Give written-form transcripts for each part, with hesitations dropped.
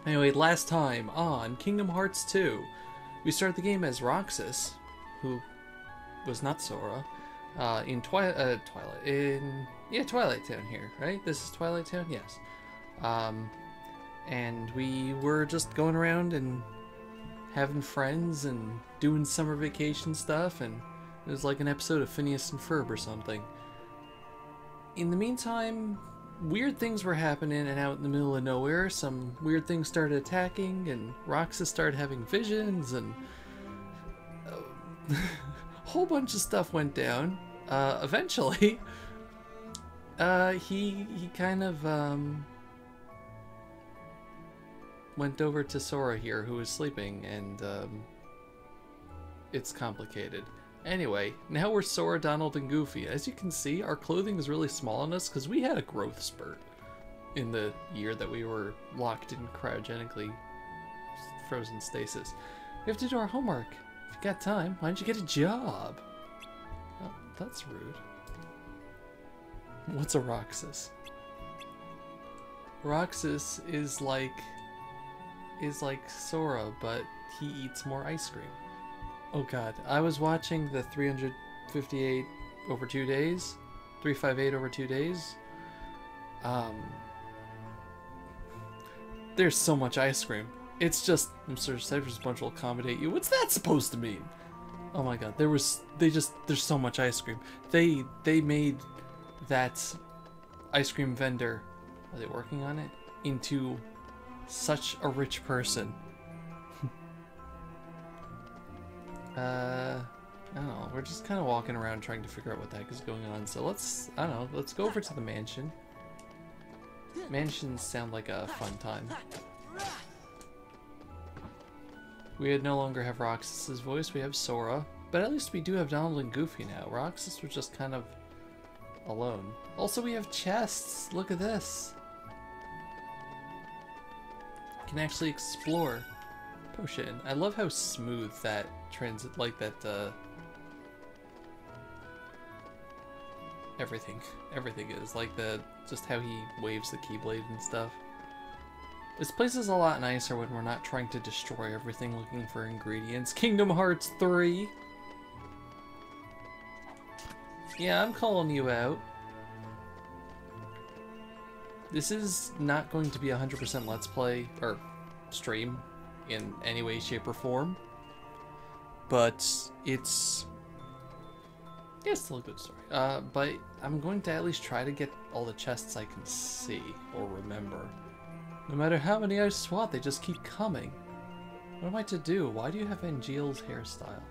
Anyway, last time on Kingdom Hearts 2, we start the game as Roxas, who was not Sora, in Twilight Town here, right? This is Twilight Town, yes. And we were just going around and having friends and doing summer vacation stuff, and it was like an episode of Phineas and Ferb or something. In the meantime, weird things were happening, and out in the middle of nowhere, some weird things started attacking, and Roxas started having visions, and a whole bunch of stuff went down. Eventually, he kind of went over to Sora here, who was sleeping, and it's complicated. Anyway, now we're Sora, Donald, and Goofy. As you can see, our clothing is really small on us because we had a growth spurt in the year that we were locked in cryogenically frozen stasis. We have to do our homework. If you got time, why don't you get a job? Oh, that's rude. What's a Roxas? Roxas is like Sora, but he eats more ice cream. Oh god, I was watching the 358 over 2 days, 358 over 2 days. There's so much ice cream. It's just, I'm sure Cypher's Bunch will accommodate you. What's that supposed to mean? Oh my god, there's so much ice cream. They made that ice cream vendor, are they working on it? Into such a rich person. I don't know, we're just kind of walking around trying to figure out what the heck is going on, so let's go over to the mansion. Mansions sound like a fun time. We no longer have Roxas's voice, we have Sora, but at least we do have Donald and Goofy now. Roxas was just kind of alone. Also, we have chests, look at this. We can actually explore. Potion. I love how smooth that everything is, like just how he waves the Keyblade and stuff. This place is a lot nicer when we're not trying to destroy everything looking for ingredients. Kingdom Hearts 3. Yeah, I'm calling you out. This is not going to be 100% Let's Play or stream in any way, shape, or form, but it's still a good story. But I'm going to at least try to get all the chests I can see or remember. No matter how many I swat, they just keep coming. What am I to do? Why do you have Angeal's hairstyle?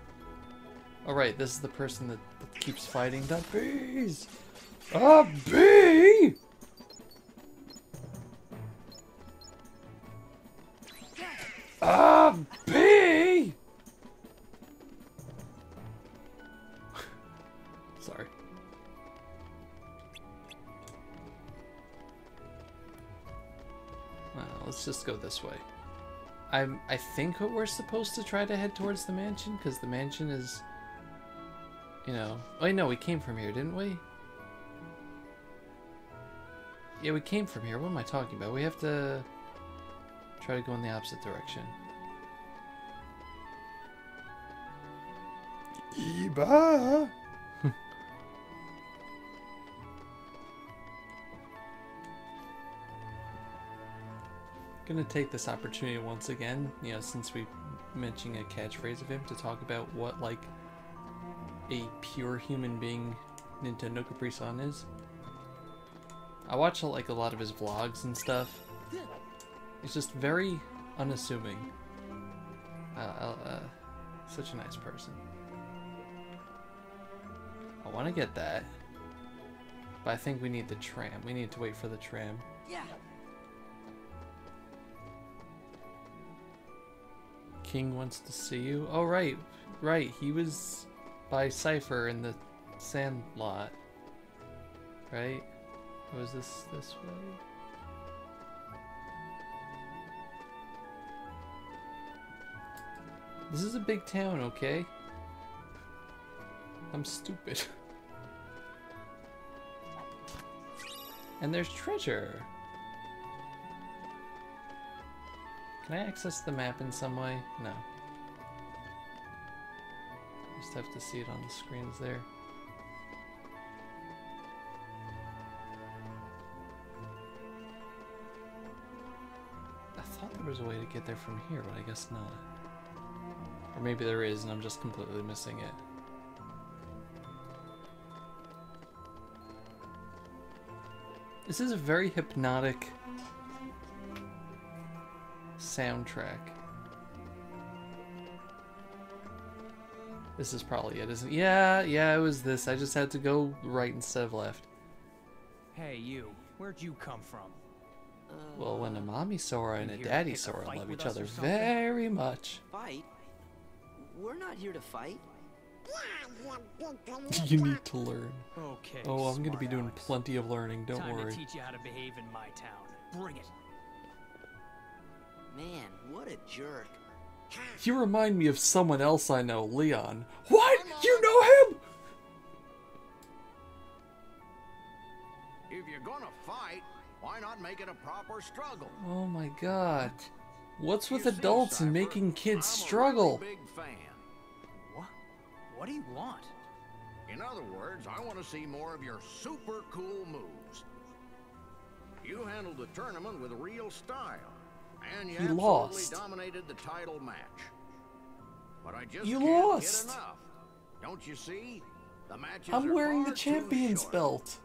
Oh right, this is the person that keeps fighting the bees! A bee! A bee! Sorry. Let's just go this way. I think we're supposed to try to head towards the mansion, because the mansion is, you know... Wait, no, we came from here, didn't we? Yeah, we came from here. What am I talking about? We have to try to go in the opposite direction. Eba! Gonna take this opportunity once again, you know, since we mentioning a catchphrase of him, to talk about what, like, a pure human being Nintendo Capri-san is. I watch, like, a lot of his vlogs and stuff. He's just very unassuming. Such a nice person. I want to get that, but I think we need the tram. We need to wait for the tram. Yeah. King wants to see you. Oh, right. Right. He was by Cypher in the Sandlot. Right? Or was this way? This is a big town, okay? I'm stupid. And there's treasure. Can I access the map in some way? No. Just have to see it on the screens there. I thought there was a way to get there from here, but I guess not. Or maybe there is and I'm just completely missing it. This is a very hypnotic soundtrack. This is probably it, isn't it? Yeah, it was this. I just had to go right instead of left. Hey, you. Where'd you come from? Well, when a mommy Sora and a daddy Sora love each other something? very much. Fight? We're not here to fight. You need to learn. Okay. Oh, I'm gonna be smart doing Alex. plenty of learning, don't Time worry. to teach you how to behave in my town. Bring it. Man, what a jerk. You remind me of someone else I know, Leon. What? You know him? If you're gonna fight, why not make it a proper struggle? Oh my god. What's with You see, adults and Cypher, making kids I'm struggle? a really big fan. What? What do you want? In other words, I want to see more of your super cool moves. You handled the tournament with real style, and you He absolutely lost. dominated the title match. But I just You can't lost. get enough. Don't you see? The matches I'm are wearing far the too champion's short. belt.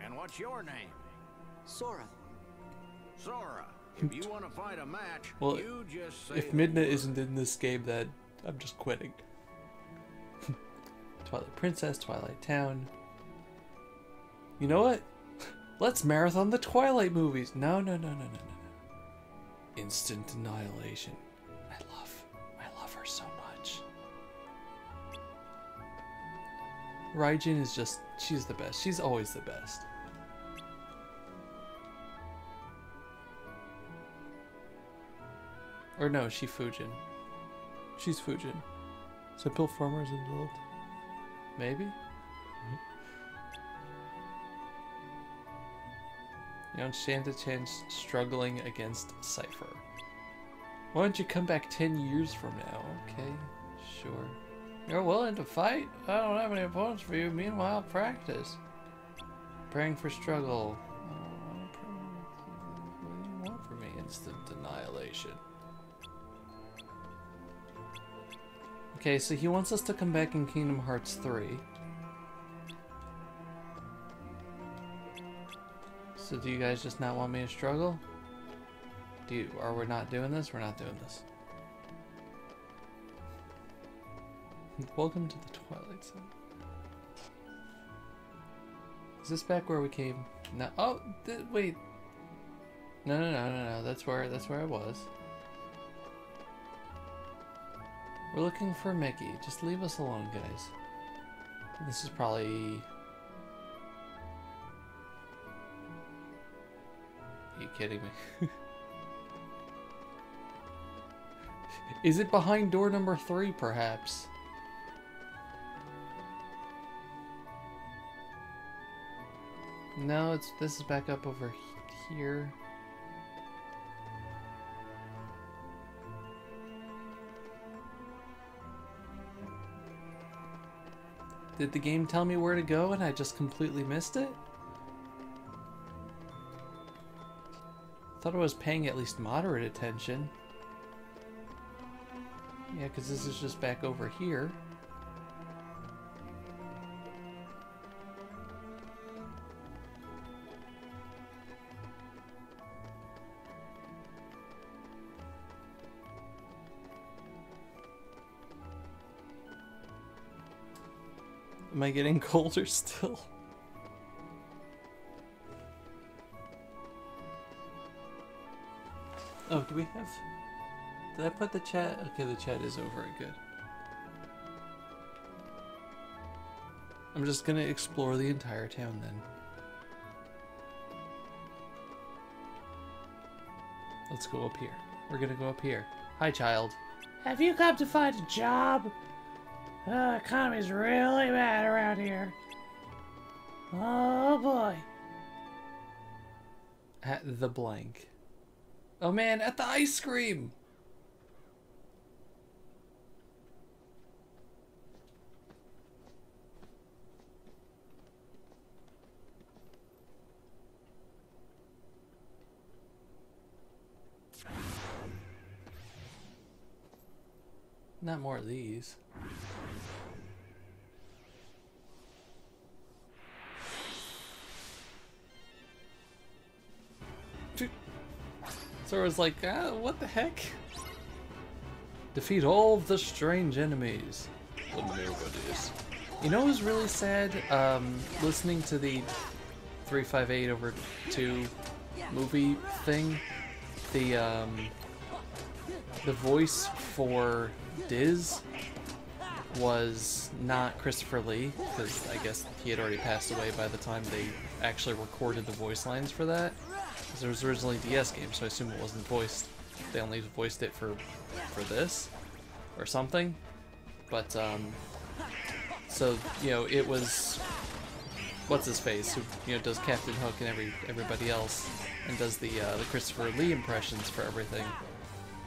And what's your name? Sora. Sora. If you want to fight a match, Well, you just say If the Midna word. isn't in this game, then I'm just quitting. Twilight Princess, Twilight Town. You know what? Let's marathon the Twilight movies. No. Instant annihilation. I love her so much. Raijin is just, she's the best. She's always the best. Or no, she's Fujin. She's Fujin. So Bill Farmer's involved. Maybe? Young Shanta-chan struggling against Cypher. Why don't you come back 10 years from now? Okay, sure. You're willing to fight? I don't have any opponents for you. Meanwhile, practice. Praying for struggle. What do you want from me? Instant annihilation. Okay, so he wants us to come back in Kingdom Hearts 3. So do you guys just not want me to struggle? Are we not doing this? We're not doing this. Welcome to the Twilight Zone. Is this back where we came? No. Oh, wait. No. That's where I was. We're looking for Mickey. Just leave us alone, guys. This is probably... Are you kidding me? Is it behind door number 3, perhaps? No, this is back up over here. Did the game tell me where to go and I just completely missed it? Thought I was paying at least moderate attention. Yeah, because this is just back over here. Am I getting colder still? Oh, do we have... Did I put the chat? Okay, the chat is over. Good. I'm just gonna explore the entire town then. Let's go up here. We're gonna go up here. Hi, child. Have you come to find a job? The economy's really bad around here. Oh boy. At the blank. Oh man, at the ice cream! Not more of these. Sora's like, what the heck? Defeat all of the strange enemies. The nobodies. You know what was really sad? Listening to the 358/2 movie thing. The voice for Diz was not Christopher Lee, because I guess he had already passed away by the time they actually recorded the voice lines for that. Because it was originally a DS game, so I assume it wasn't voiced. They only voiced it for this or something. But so you know, it was what's his face who does Captain Hook and everybody else, and does the Christopher Lee impressions for everything,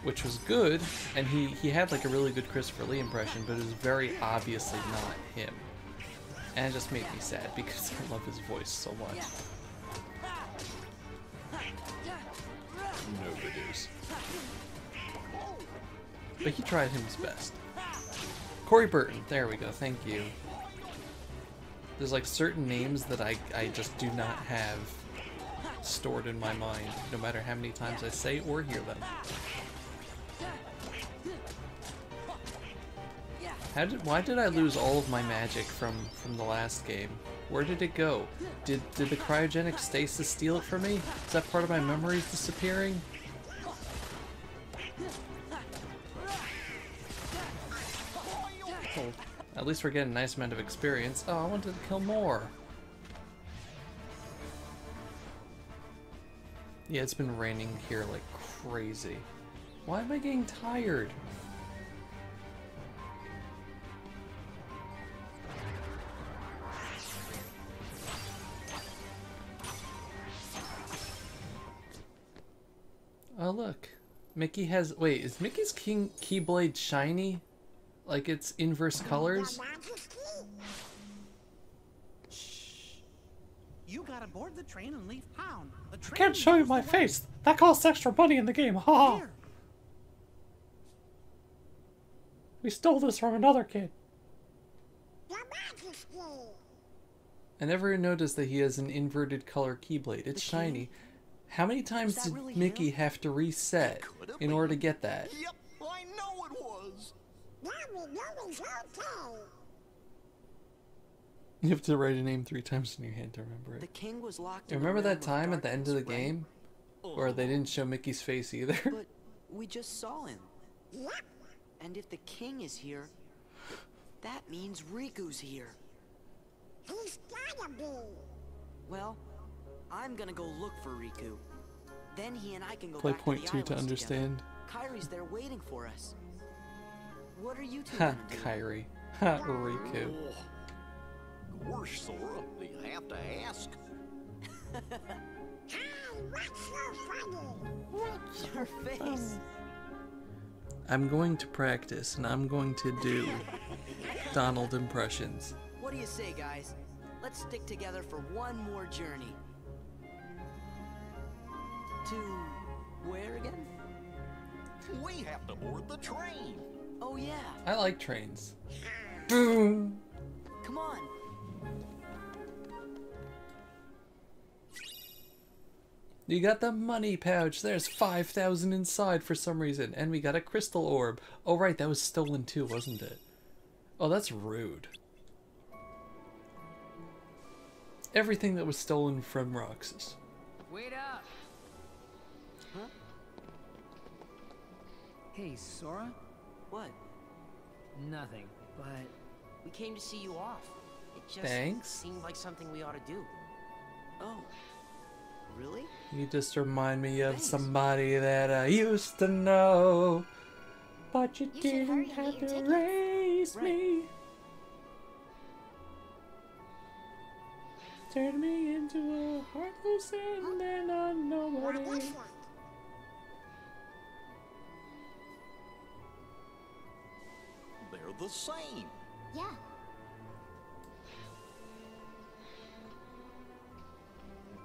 which was good, and he had like a really good Christopher Lee impression, but it was very obviously not him, and it just made me sad because I love his voice so much. Nobody's. But he tried his best. Corey Burton, there we go, thank you. There's like certain names that I just do not have stored in my mind, no matter how many times I say or hear them. Why did I lose all of my magic from the last game? Where did it go? Did the cryogenic stasis steal it from me? Is that part of my memories disappearing? Oh, at least we're getting a nice amount of experience. Oh, I wanted to kill more. Yeah, it's been raining here like crazy. Why am I getting tired? Oh look, Mickey has. Wait, is Mickey's Keyblade shiny? Like it's inverse colors? Shh. You gotta board the train and leave town. The train I can't show you my face. That costs extra money in the game. Ha! Here. We stole this from another kid. I never noticed that he has an inverted color Keyblade. It's shiny. How many times did really Mickey have to reset in order to get that? Yep, I know it was. You have to write a name 3 times in your hand to remember The it. king was locked You in a remember realm that of time at the end of the darkness, right? game where they didn't show Mickey's face either? But we just saw him. And if the king is here, that means Riku's here. He's gotta be. Well, I'm gonna go look for Riku. Then he and I can go Play back point to the 2 to islands understand. together. Kyrie's there waiting for us. What are you two Ha, gonna do? Kyrie. Ha, Riku. Gosh, Sora, you have to ask. Hey, what's so funny? Your face. I'm going to practice and I'm going to do Donald impressions. What do you say, guys? Let's stick together for one more journey. To where again? We have to board the train. Oh yeah. I like trains. Boom! Come on. You got the money pouch. There's 5,000 inside for some reason. And we got a crystal orb. Oh right, that was stolen too, wasn't it? Oh, that's rude. Everything that was stolen from Roxas. Wait up! Huh? Hey, Sora? What? Nothing, but We came to see you off. It just Thanks. seemed like something we ought to do. Oh. Really? You just remind me of Thanks. somebody that I used to know. But you You should hurry didn't and have get your to tickets. raise Right. me. Turn me into a heartless and then a What nobody. is that? the same. Yeah.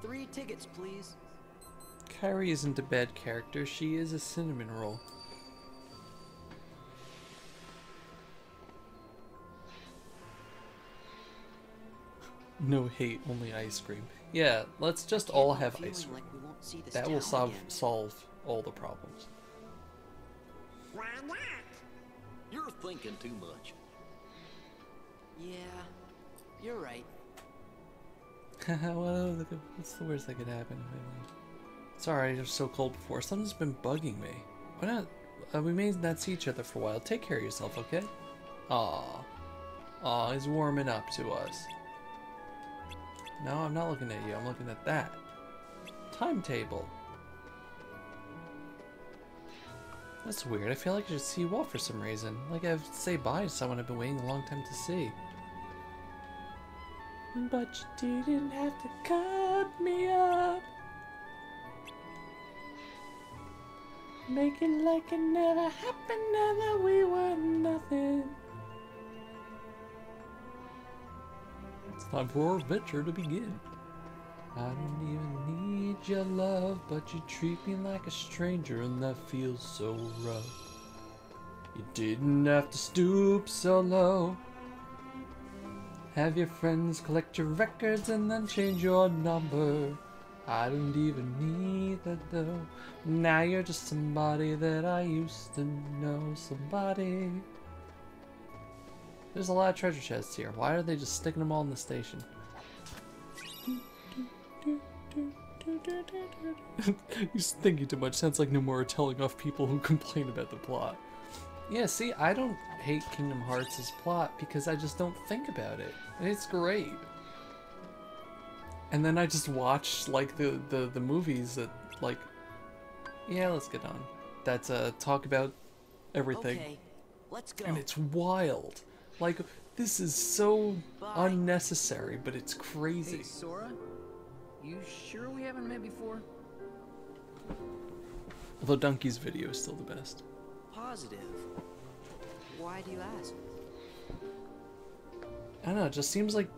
Three tickets, please. Kyrie isn't a bad character, she is a cinnamon roll. No hate, only ice cream. Yeah, let's just all have ice cream. Like we won't see this That will town again. solve all the problems. Why not? You're thinking too much. Yeah, you're right. Well, what's the worst that could happen? Sorry, it was so cold before. Something's been bugging me. Why not? We may not see each other for a while. Take care of yourself, okay? Aw. Aw, he's warming up to us. No, I'm not looking at you. I'm looking at that. Timetable. That's weird. I feel like I should see you off for some reason. Like I have to say bye to someone I've been waiting a long time to see. But you didn't have to cut me up. Make it like it never happened, now that we were nothing. It's time for our adventure to begin. I don't even need your love, but you treat me like a stranger, and that feels so rough. You didn't have to stoop so low. Have your friends collect your records and then change your number. I don't even need that though. Now you're just somebody that I used to know. Somebody. There's a lot of treasure chests here. Why are they just sticking them all in the station? You're thinking too much. Sounds like Nomura telling off people who complain about the plot. Yeah, see, I don't hate Kingdom Hearts' plot because I just don't think about it. And it's great. And then I just watch, like, the movies that, like... Yeah, let's get on. That, talk about everything. Okay, let's go. And it's wild. Like, this is so unnecessary, but it's crazy. Hey, Sora? You sure we haven't met before? Although Donkey's video is still the best. Positive. Why do you ask? I don't know, it just seems like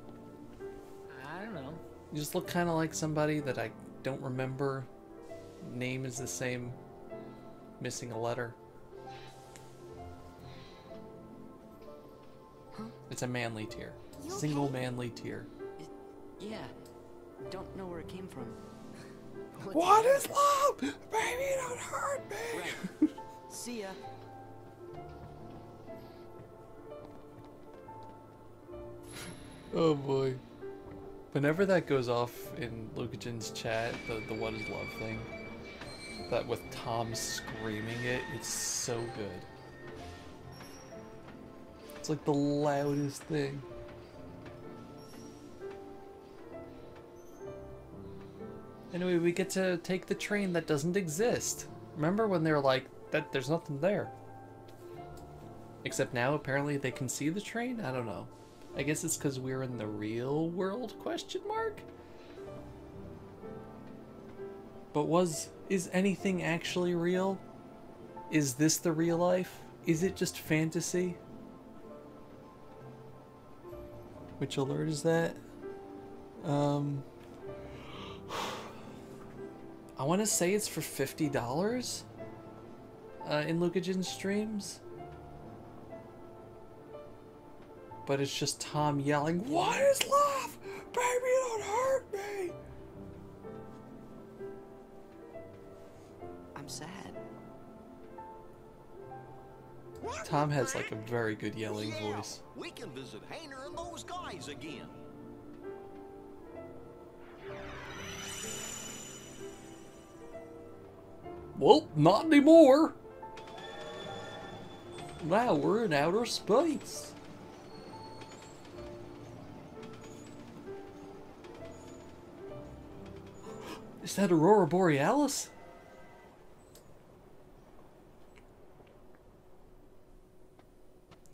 I don't know. you just look kind of like somebody that I don't remember. Name is the same. Missing a letter. Huh? It's a manly tear. You Single okay? manly tear. Yeah. Don't know where it came from. What is love? Baby, don't hurt me. Right. See ya. Oh boy. Whenever that goes off in Lucajin's chat, the what is love thing, that with Tom screaming it, it's so good. It's like the loudest thing. Anyway, we get to take the train that doesn't exist. Remember when they were like, that there's nothing there? Except now apparently they can see the train? I don't know. I guess it's because we're in the real world, question mark? But is anything actually real? Is this the real life? Is it just fantasy? Which alert is that? I want to say it's for $50 in Lucajin's streams. But it's just Tom yelling, "What is love? Baby, don't hurt me!" I'm sad. Tom has like a very good yelling voice. We can visit Hayner and those guys again. Well, not anymore. Now we're in outer space. Is that Aurora Borealis?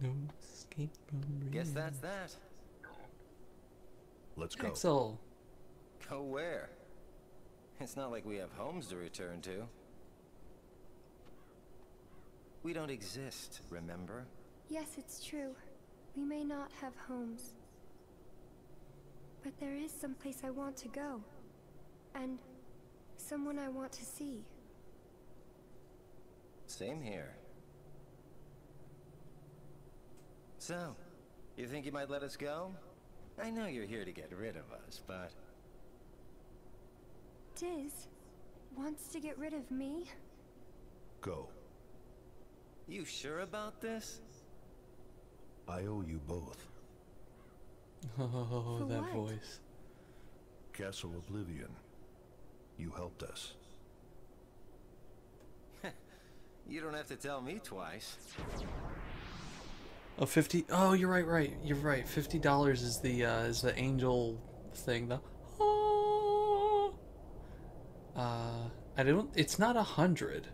No escape from Guess that's that. Let's go. Axel. Go where? It's not like we have homes to return to. We don't exist, remember? Yes, it's true. We may not have homes. But there is someplace I want to go. And someone I want to see. Same here. So, you think you might let us go? I know you're here to get rid of us, but... Diz wants to get rid of me? Go. You sure about this? I owe you both. Oh, For that what? voice. Castle Oblivion. You helped us. You don't have to tell me twice. Oh, 50. Oh, you're right. You're right. $50 is the angel thing. The I don't. It's not 100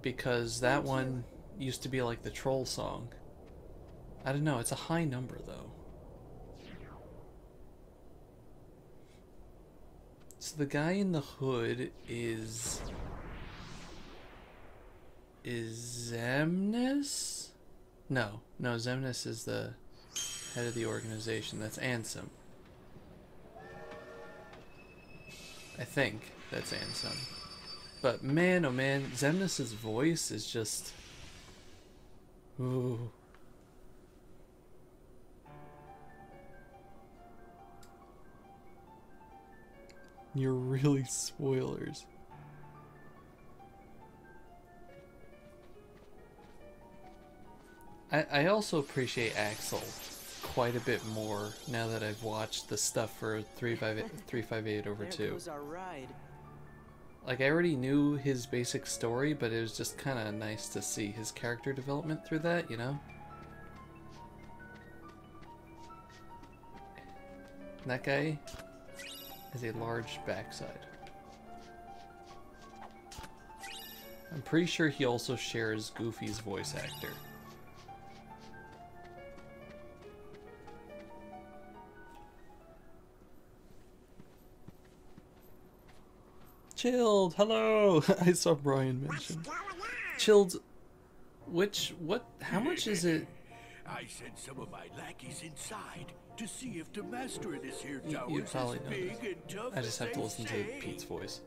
because that one used to be like the troll song. I don't know. It's a high number though. So the guy in the hood is Xemnas? No, Xemnas is the head of the organization. That's Ansem. I think that's Ansem. But man, oh man, Xemnas' voice is just... Ooh. You're really spoilers. I also appreciate Axel quite a bit more now that I've watched the stuff for 358 over 2. There goes our ride. Like, I already knew his basic story, but it was just kind of nice to see his character development through that, you know? And that guy has a large backside. I'm pretty sure he also shares Goofy's voice actor. Chilled, hello! I saw Brian mention. Chilled, how much is it? I sent some of my lackeys inside to see if the master in this here tower You is probably as know big this. and tough I just have as to they listen to say. Pete's voice.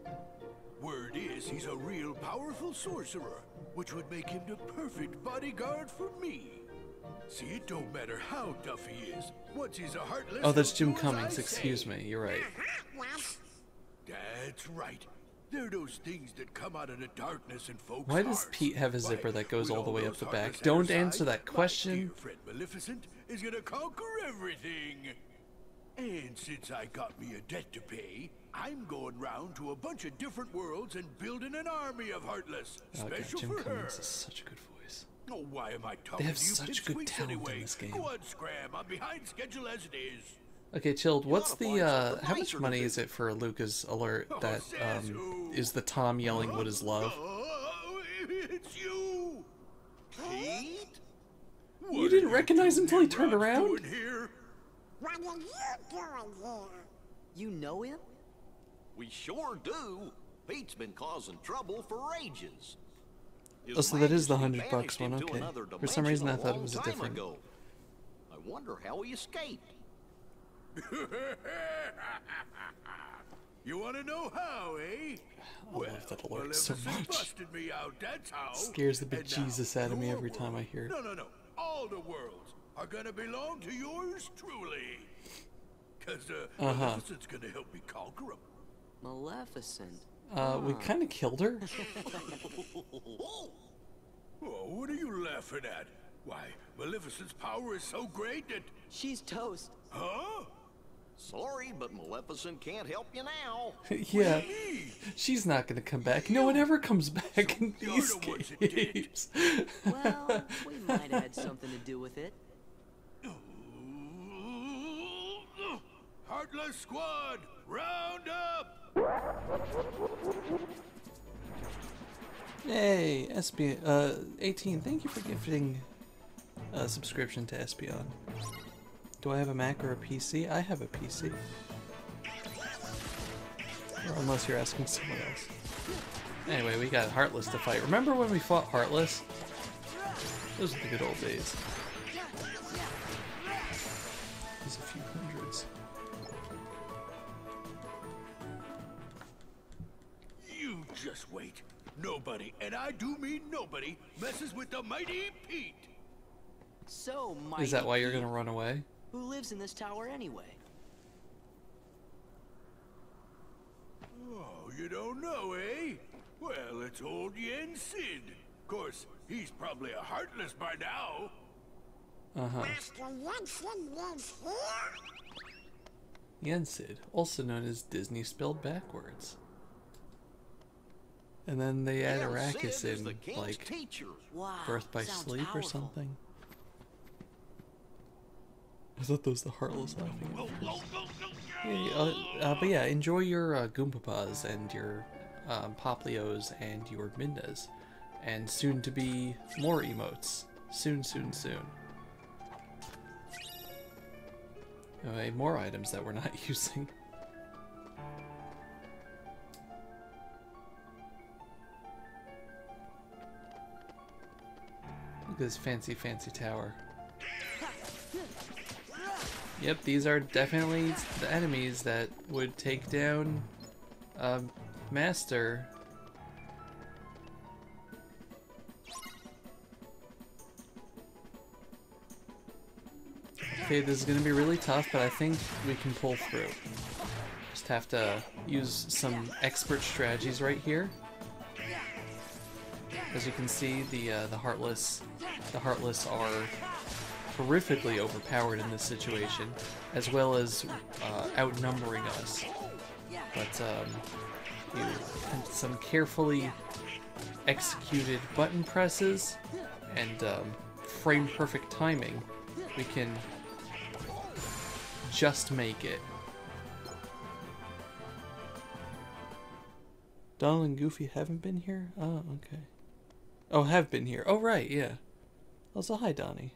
Word is he's a real powerful sorcerer, which would make him the perfect bodyguard for me. See, it don't matter how tough he is. Once he's a heartless... Oh, that's he'll Jim do as Cummings, I excuse say. me, you're right. That's right. They're those things that come out of the darkness in folks' Why does hearts. Pete have a zipper Why, that goes with all the way up those the heartless back? Don't at our answer side, that my question. dear friend Maleficent is gonna conquer everything. And since I got me a debt to pay, I'm going round to a bunch of different worlds and building an army of Heartless, Oh god, special Jim for her. Cummings is such a good voice. Oh, why am I They talking have to you such good pipsqueaks talent anyway? in this game. Go on, Scram. I'm behind schedule as it is. Okay, Chilled, what's gotta the, find something how much nicer to money do. is it for Luca's alert Oh, that, says who? is the Tom yelling what is love? Oh, it's you! Pete? You didn't recognize him until he turned around? Here? What are you doing here? You know him? We sure do. Pete's been causing trouble for ages. His Oh, so that is the Majesty $100 banished him one, to okay. another For some reason I dimension thought it long was a time different... ago. I wonder how he escaped. You want to know how, eh? I love that alert so Maleficent much. busted me out, that's how. Scares the And now bejesus out of me your every time I hear it. No. All the worlds are gonna belong to yours truly. Cause Maleficent's gonna help me conquer them. Maleficent. We kind of killed her. Oh, what are you laughing at? Why, Maleficent's power is so great that... She's toast. Huh? Sorry, but Maleficent can't help you now. Yeah, she's not gonna come back. No one ever comes back in these games. Well, we might have had something to do with it. Heartless Squad, round up! Hey, Espion, 18, thank you for gifting a subscription to Espion. Do I have a Mac or a PC? I have a PC. Or unless you're asking someone else. Anyway, we got Heartless to fight. Remember when we fought Heartless? Those are the good old days. There's a few hundreds. You just wait. Nobody, and I do mean nobody, messes with the mighty Pete. So, Mighty Is that why you're Pete, gonna run away? who lives in this tower anyway? Oh, you don't know, eh? Well, it's old Yen Sid. Of course, he's probably a heartless by now. Master Jensen lives here? Yensid, also known as Disney spelled backwards. And then they add Yen Arrakis Sid is in, the king's like, teacher. Wow, Birth by sounds Sleep or powerful. something. I thought those the Heartless laughing at me. But yeah, enjoy your Goompapas and your Poplios and your Mindas. And soon to be more emotes. Soon, soon, soon. Anyway, more items that we're not using. Look at this fancy, fancy tower. Yep, these are definitely the enemies that would take down Master. Okay, this is going to be really tough, but I think we can pull through. Just have to use some expert strategies right here. As you can see, the Heartless are horrifically overpowered in this situation, as well as outnumbering us. But some carefully executed button presses and frame perfect timing, we can just make it. Donald and Goofy haven't been here? Oh, okay. Oh, have been here. Oh, right, yeah. Also, hi, Donnie.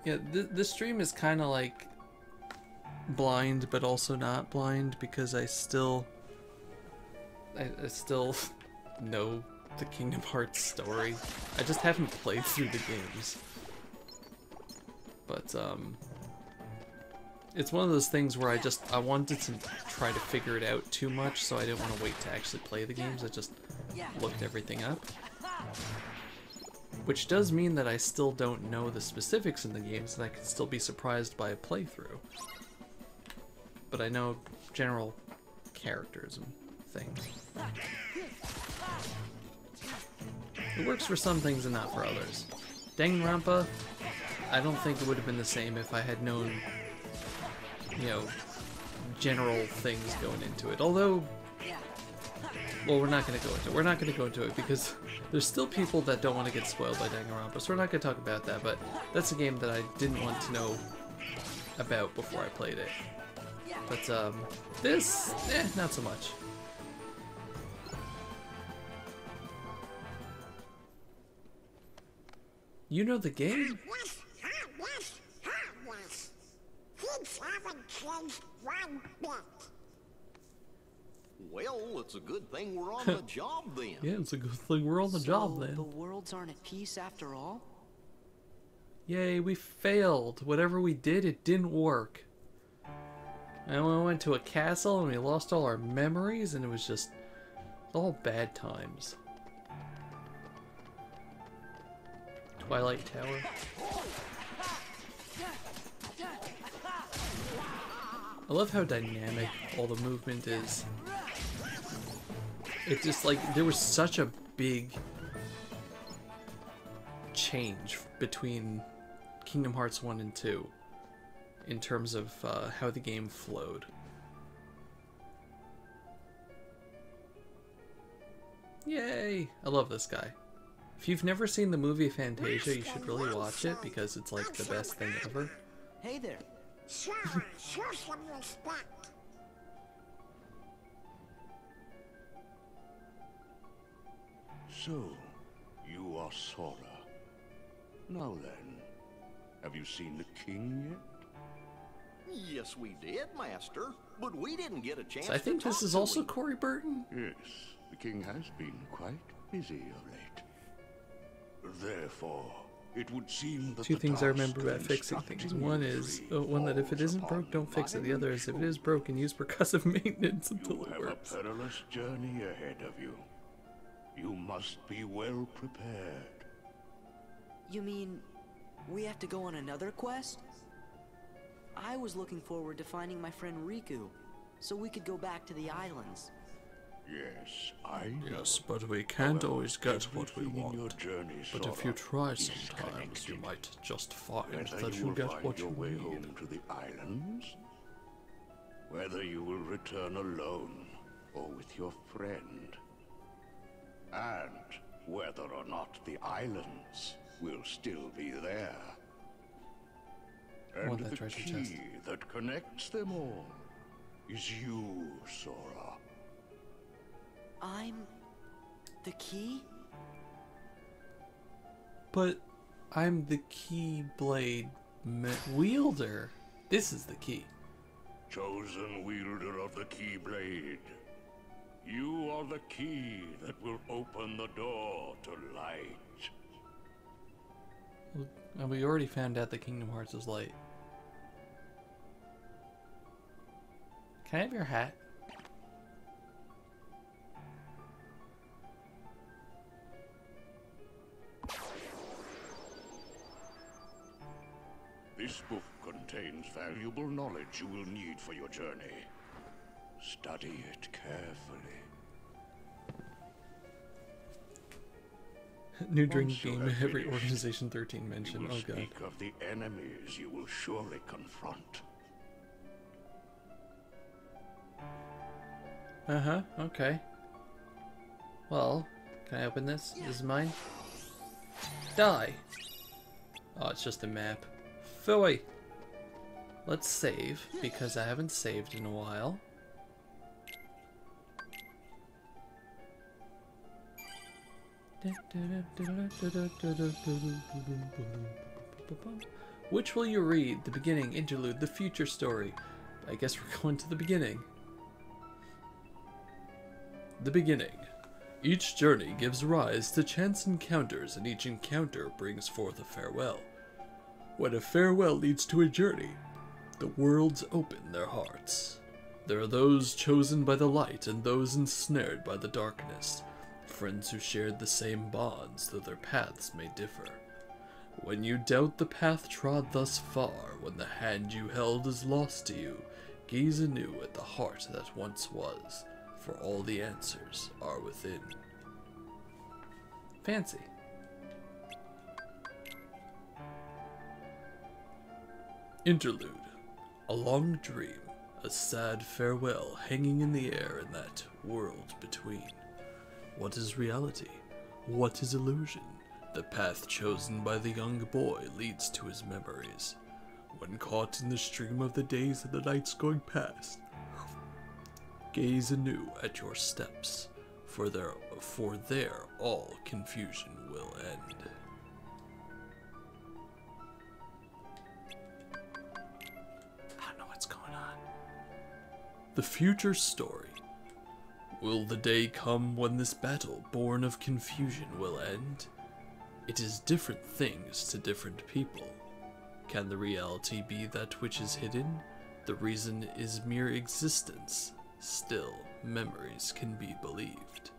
Yeah, this stream is kind of like blind, but also not blind, because I still know the Kingdom Hearts story. I just haven't played through the games. But, it's one of those things where I wanted to try to figure it out too much, so I didn't want to wait to actually play the games. I just looked everything up. Which does mean that I still don't know the specifics in the games, and I could still be surprised by a playthrough. But I know general characters and things. It works for some things and not for others. Danganronpa, I don't think it would have been the same if I had known, you know, general things going into it. Although, well, we're not going to go into it. We're not going to go into it because there's still people that don't want to get spoiled by Danganronpa, so we're not going to talk about that, but that's a game that I didn't want to know about before I played it. But, this, not so much. You know the game? Yes, yes. Kids haven't changed one bit. Well, it's a good thing we're on the job then. Yeah, it's a good thing we're on the job then. The worlds aren't at peace after all? Yay, we failed. Whatever we did, it didn't work. And we went to a castle and we lost all our memories, and it was just all bad times. Twilight Tower. I love how dynamic all the movement is. It just, like, there was such a big change between Kingdom Hearts 1 and 2 in terms of how the game flowed. Yay! I love this guy. If you've never seen the movie Fantasia, you should really watch it because it's like the best thing ever. Hey there. Sure, show some respect. So, you are Sora. Now then, have you seen the king yet? Yes, we did, Master. But we didn't get a chance So I think to this talk is to also him. Corey Burton. Yes, the king has been quite busy of late. Therefore, it would seem that Two the things I task remember of about fixing things. instructing One you is three one that if it falls isn't broke, upon don't fix it. The my other is if it is shoulders. broken, use percussive maintenance until You it have works. a perilous journey ahead of you. You must be well prepared. You mean we have to go on another quest? I was looking forward to finding my friend Riku, so we could go back to the islands. Yes, I know. Yes, but we can't However, always get what we everything in your want. journey, But if Sora, you try is sometimes, you connected. might just find Whether that you you will get find what your you way need. home to the islands, whether you will return alone or with your friend, and whether or not the islands will still be there. I want And that the treasure key chest. that connects them all is you, Sora. I'm the key? But I'm the Keyblade wielder. This is the key. Chosen wielder of the Keyblade. You are the key that will open the door to light. And we already found out that Kingdom Hearts is light. Can I have your hat? This book contains valuable knowledge you will need for your journey. Study it carefully. New drink Once you game, have every finished, Organization 13 You mention. will Oh god. speak of the enemies you will surely confront. Uh-huh, okay. Well, can I open this? This is mine? Die! Oh, it's just a map. Phooey! Let's save, because I haven't saved in a while. Which will you read? The beginning, interlude, the future story. I guess we're going to the beginning. The beginning. Each journey gives rise to chance encounters, and each encounter brings forth a farewell. When a farewell leads to a journey, the worlds open their hearts. There are those chosen by the light and those ensnared by the darkness, friends who shared the same bonds, though their paths may differ. When you doubt the path trod thus far, when the hand you held is lost to you, gaze anew at the heart that once was, for all the answers are within. Fancy. Interlude. A long dream, a sad farewell hanging in the air in that world between. What is reality? What is illusion? The path chosen by the young boy leads to his memories. When caught in the stream of the days and the nights going past, gaze anew at your steps, for there all confusion will end. I don't know what's going on. The future story. Will the day come when this battle, born of confusion, will end? It is different things to different people. Can the reality be that which is hidden? The reason is mere existence. Still, memories can be believed.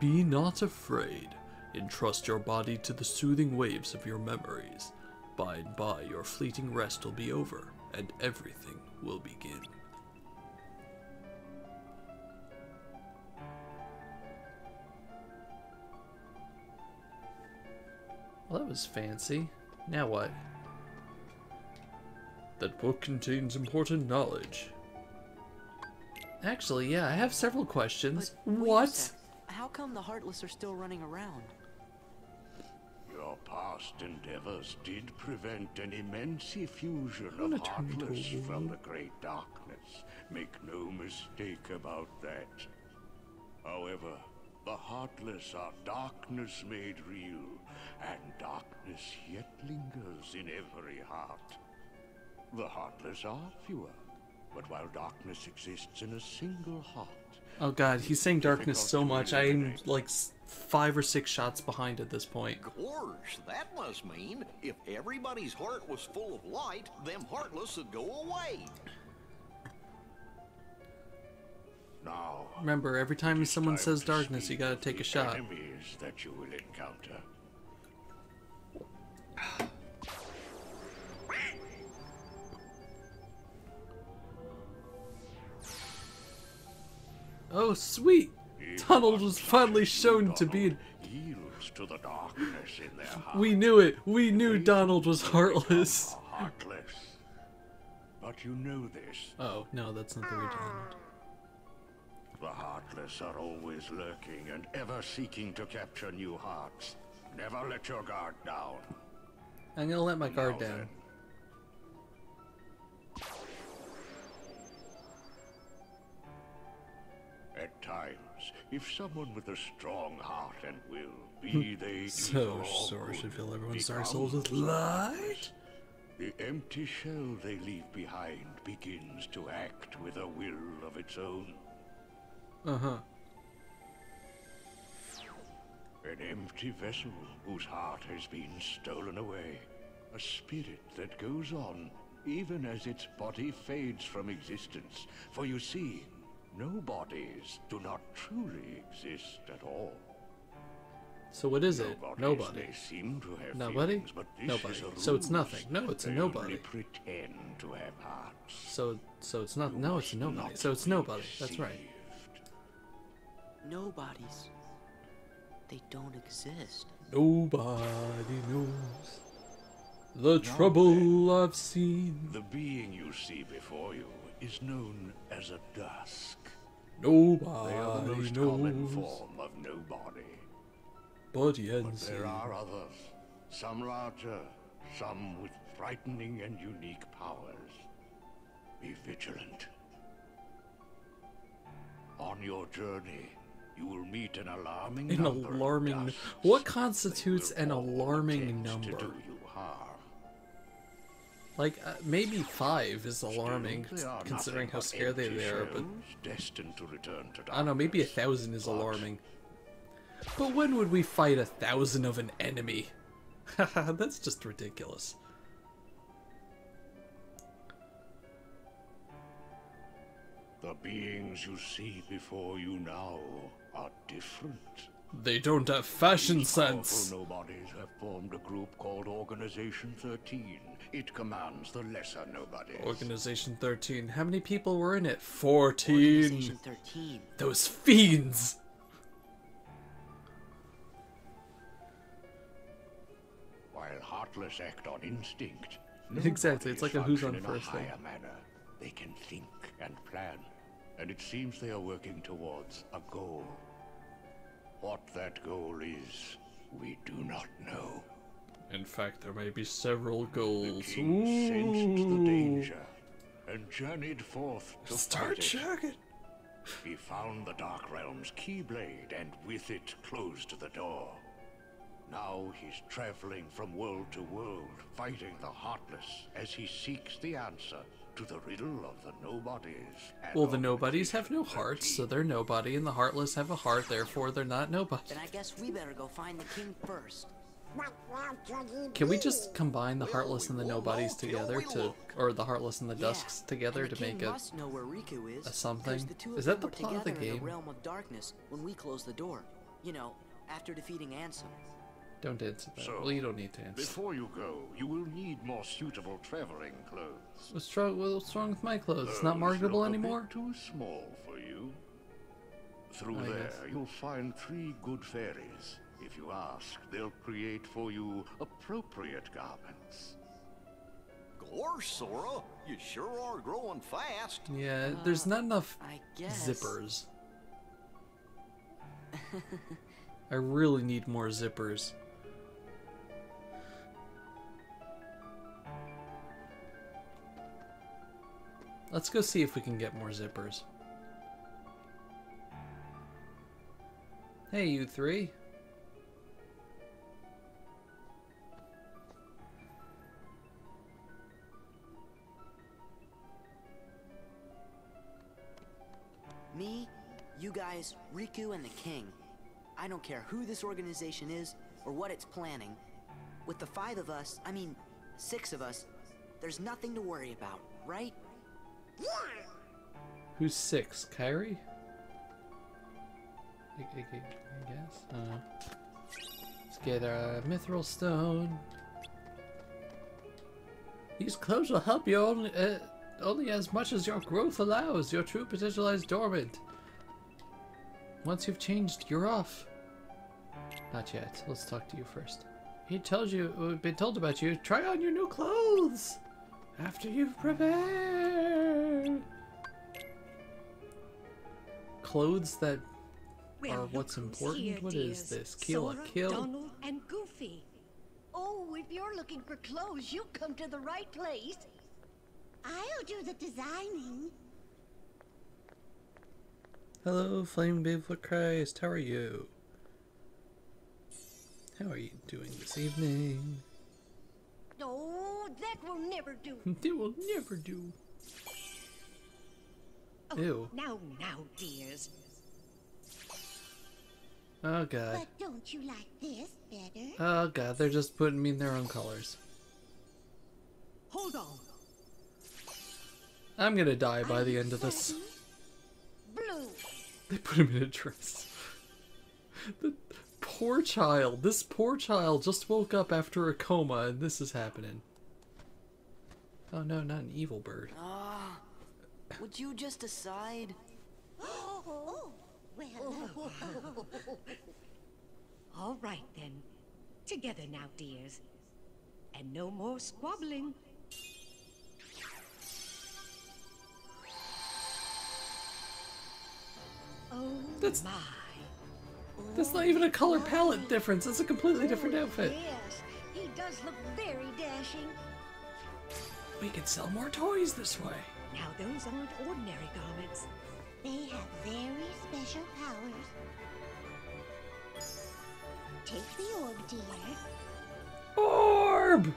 Be not afraid. Entrust your body to the soothing waves of your memories. By and by, your fleeting rest will be over, and everything will begin. Well, that was fancy. Now what? That book contains important knowledge. Actually, yeah, I have several questions. Wait a What? sec. How come the Heartless are still running around? Your past endeavors did prevent an immense effusion I'm of gonna turn into a Heartless from woman. the Great Darkness. Make no mistake about that. However, the Heartless are darkness made real, and darkness yet lingers in every heart. The Heartless are fewer, but while darkness exists in a single heart... Oh god, he's saying darkness so much, I'm like 5 or 6 shots behind at this point. Gorge, that must mean if everybody's heart was full of light, them Heartless would go away. Now, remember, every time someone says darkness, you gotta take a shot. Enemies that you will encounter. Oh, sweet! Donald was finally shown to be... Yields to the darkness in their heart. We knew it! We knew Donald was heartless! Heartless. But you know this. Oh, no, that's not the way Donald. The Heartless are always lurking and ever seeking to capture new hearts. Never let your guard down. I'm gonna let my guard down. At times, if someone with a strong heart and will, be they So sore should fill everyone's dark souls with light. The empty shell they leave behind begins to act with a will of its own. Uh-huh. An empty vessel whose heart has been stolen away. A spirit that goes on, even as its body fades from existence. For you see, no bodies do not truly exist at all. So what is it? Nobody. They seem to have Nobody? feelings, but this Nobody. is a So it's ruse. nothing. No, it's a They nobody. only pretend to have hearts. So it's not. No, it's a nobody. So it's nobody. That's right. Nobodies. They don't exist. Nobody knows the trouble I've seen. The being you see before you is known as a dusk. Nobody They are the most common knows. form of nobody. But But there are others, some larger, some with frightening and unique powers. Be vigilant. On your journey, you will meet an alarming An number of alarming. dusks What constitutes an alarming to number? do you harm. Like maybe 5 is alarming, They are considering nothing how but scared empty they are. But shells destined to return to I don't know. Maybe 1,000 is alarming. But when would we fight 1,000 of an enemy? Haha, that's just ridiculous. The beings you see before you now are different. They don't have fashion These sense. powerful nobodies have formed a group called Organization 13. It commands the lesser nobodies. Organization 13. How many people were in it? 14. Organization 13. Those fiends. While Heartless act on instinct, Exactly, it's like a who's on function in first a thing. higher manner. They can think and plan, and it seems they are working towards a goal. What that goal is, we do not know. In fact, there may be several goals. The king sensed the danger and journeyed forth to Start fight it. chugging. He found the Dark Realm's Keyblade and with it closed the door. Now he's traveling from world to world, fighting the Heartless as he seeks the answer to the riddle of the Nobodies. Well, the nobodies have no hearts, so they're nobody, and the heartless have a heart, therefore they're not nobody. Then I guess we better go find the king first. Can we just combine the heartless and the nobodies together to, or the heartless and the dusks together and the to make king a must know where Riku is, a something? 'cause the two of Is them that the were plot of the together in game? the realm of darkness when we closed the door. You know, after defeating Ansem. Don't answer that. So, Well, you don't need to answer. Before you go, you will need more suitable traveling clothes. What's wrong with my clothes? It's not Those marketable look a bit anymore? too small for you. Through I there, guess. you'll find 3 good fairies. If you ask, they'll create for you appropriate garments. Gosh, Sora, you sure are growing fast. Yeah, there's not enough I guess. zippers. I really need more zippers. Let's go see if we can get more zippers. Hey, you 3. Me, you guys, Riku, and the King. I don't care who this organization is or what it's planning. With the 5 of us, I mean, 6 of us, there's nothing to worry about, right? Yeah. Who's 6? Kairi? I guess. I don't know. Let's get a mithril stone. These clothes will help you only as much as your growth allows. Your true potential lies dormant. Once you've changed, you're off. Not yet. Let's talk to you first. He told you, we've been told about you. Try on your new clothes after you've prepared. Clothes that are what's important? Here, what dears. is this? Kill a Sora, kill? Donald, and Goofy. Oh, if you're looking for clothes, you've come to the right place. I'll do the designing. Hello, Flame Babefoot Christ. How are you? How are you doing this evening? Oh, that will never do. It will never do. Oh, Ew. Now, dears. Oh god. But don't you like this better? Oh god, they're just putting me in their own colors. Hold on. I'm gonna die by the end of this. Blue. They put him in a dress. The poor child. This poor child just woke up after a coma and this is happening. Oh no, not an evil bird. Ah, would you just decide? Oh, well. All right, then. Together now, dears. And no more squabbling. Oh, That's- my. That's not even a color palette difference. It's a completely different outfit. Yes, he does look very dashing. We can sell more toys this way. Now, those aren't ordinary garments. They have very special powers. Take the orb, dear, Orb!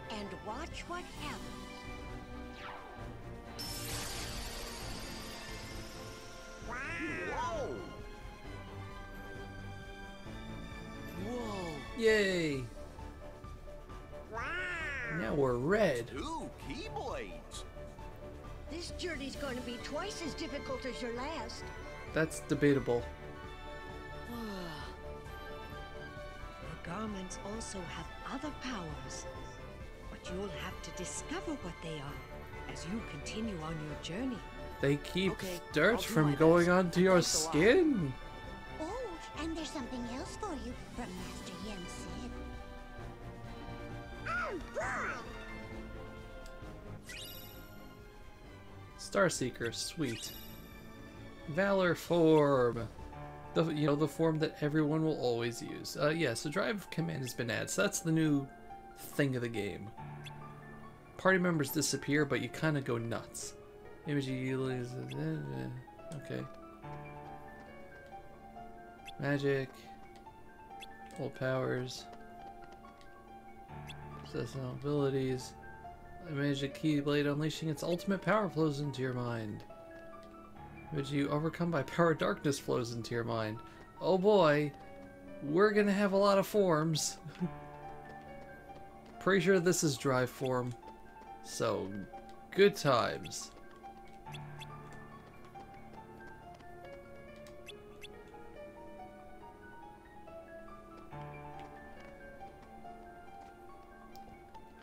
And watch what happens. Whoa! Whoa! Yay! Now we're red. 2 Keyblades. This journey's going to be twice as difficult as your last. That's debatable. The garments also have other powers, but you'll have to discover what they are as you continue on your journey. They keep Okay, I'll dirt do from my going best. onto your Thanks a lot. skin. Oh, and there's something else for you from Master Yen Sid. Oh, boy! Starseeker, sweet. Valor form. The form that everyone will always use. Yeah, so drive command has been added. So that's the new thing of the game. Party members disappear, but you kind of go nuts. Image utilizes. Okay. Magic. Old powers. Possessing abilities. Magic Keyblade unleashing its ultimate power flows into your mind. Which you overcome by power darkness flows into your mind. Oh boy, we're gonna have a lot of forms. Pretty sure this is drive form. So, good times.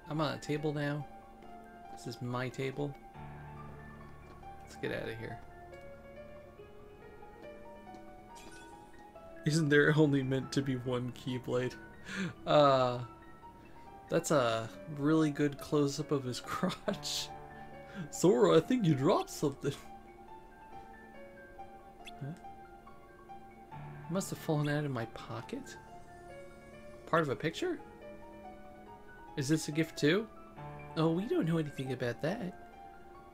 I'm on a table now. This is my table. Let's get out of here. Isn't there only meant to be one Keyblade? That's a really good close-up of his crotch. Sora, I think you dropped something. Huh? It must have fallen out of my pocket? Part of a picture? Is this a gift too? Oh, we don't know anything about that.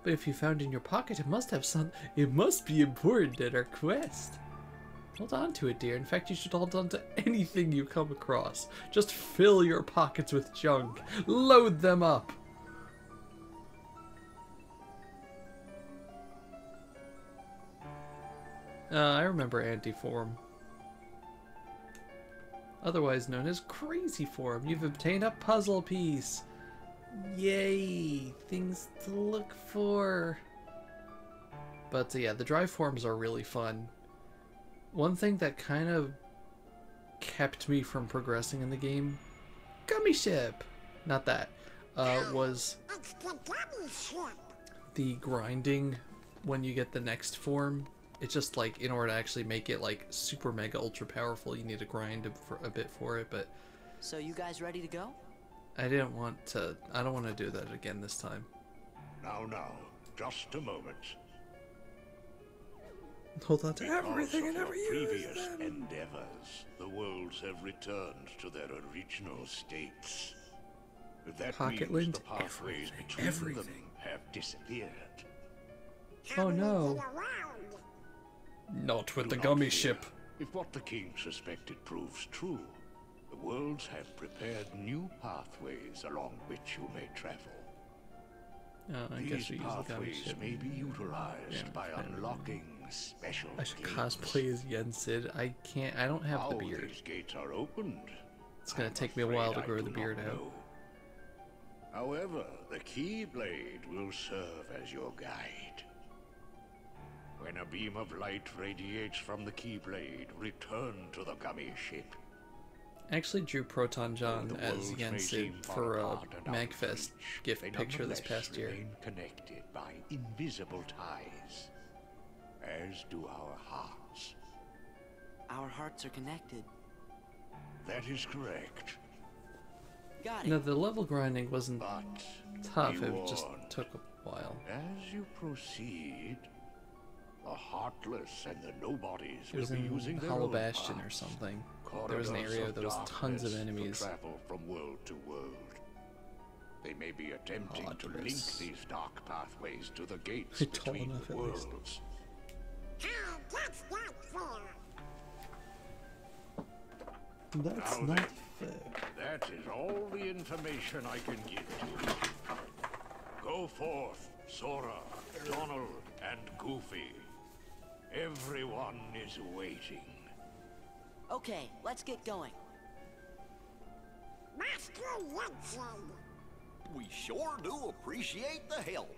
But if you found it in your pocket, it must have some. It must be important at our quest. Hold on to it, dear. In fact, you should hold on to anything you come across. Just fill your pockets with junk. Load them up. I remember Anti-Form. Otherwise known as Crazy Form. You've obtained a puzzle piece. Yay! Things to look for. But yeah, the drive forms are really fun. One thing that kind of kept me from progressing in the game, Gummy Ship! Not that. Was the grinding when you get the next form. It's just like, in order to actually make it like super mega ultra powerful, you need to grind a bit for it, but... So you guys ready to go? I don't want to do that again this time. Now, just a moment. Hold on to everything and never use previous them. endeavors, the worlds have returned to their original states. That Pocket means lint, the pathways between them have disappeared. Oh no. Not with the Gummy Ship. If what the king suspected proves true, the worlds have prepared new pathways along which you may travel. I These guess we use the Gummy pathways Ship. may be utilized by unlocking special I should gates. cosplay as Yensid. I don't have the How beard. these gates are opened, It's gonna take me a while to grow the beard out. However, the Keyblade will serve as your guide. When a beam of light radiates from the Keyblade, return to the Gummy Ship. I actually drew Proton John The as worlds may Yensid seem for a far apart and out of MagFest reach, gift they picture this nonetheless past year. remain connected by invisible ties, as do our hearts. Our hearts are connected. That is correct. Got it. No, the level grinding wasn't tough, be it just warned. took a while. As you proceed, the heartless and the nobodies It was will be in using their Hollow own Bastion or paths. something. There was an Corridors area of there was tons of darkness enemies. To travel from world to world. They may be attempting to link Heartless. these dark pathways to the gates They're tall between enough the at least. worlds. That's Now not then, fair. That is all the information I can give to you. Go forth, Sora, Donald, and Goofy. Everyone is waiting. Okay, let's get going. Master Yensid. We sure do appreciate the help.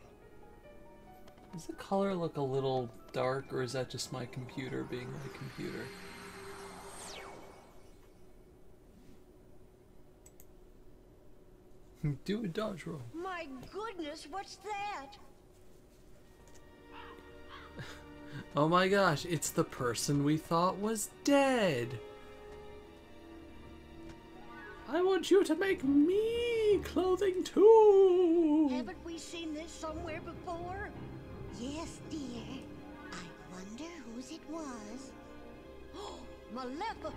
Does the color look a little dark, or is that just my computer being my computer? Do a dodge roll. My goodness, what's that? Oh my gosh, it's the person we thought was dead. I want you to make me clothing too. Haven't we seen this somewhere before? Yes, dear. I wonder whose it was. Malefa!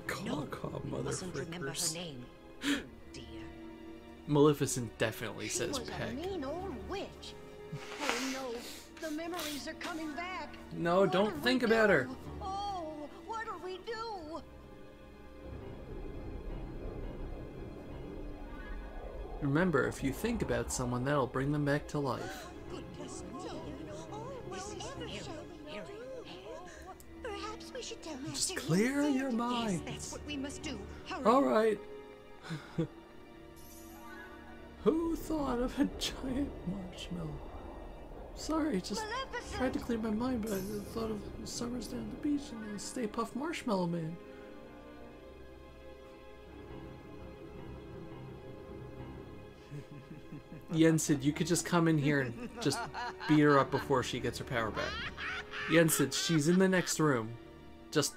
Caw, we mother mustn't remember her frickers. name. Dear. Maleficent definitely She says was a peck. mean old witch. Oh no, the memories are coming back. No, What don't do we think about her. do? Oh, what'll we do? Remember, if you think about someone, that'll bring them back to life. Goodness me. Oh, whatever shall we do? Perhaps we should tell Master Just clear Yensid. your mind. That's what we must do. Hurry. Alright. Who thought of a giant marshmallow? Sorry, just tried to clear my mind, but I thought of Summers down at the beach and the Stay Puft Marshmallow Man. Yensid, you could just come in here and just beat her up before she gets her power back. Yensid, she's in the next room. Just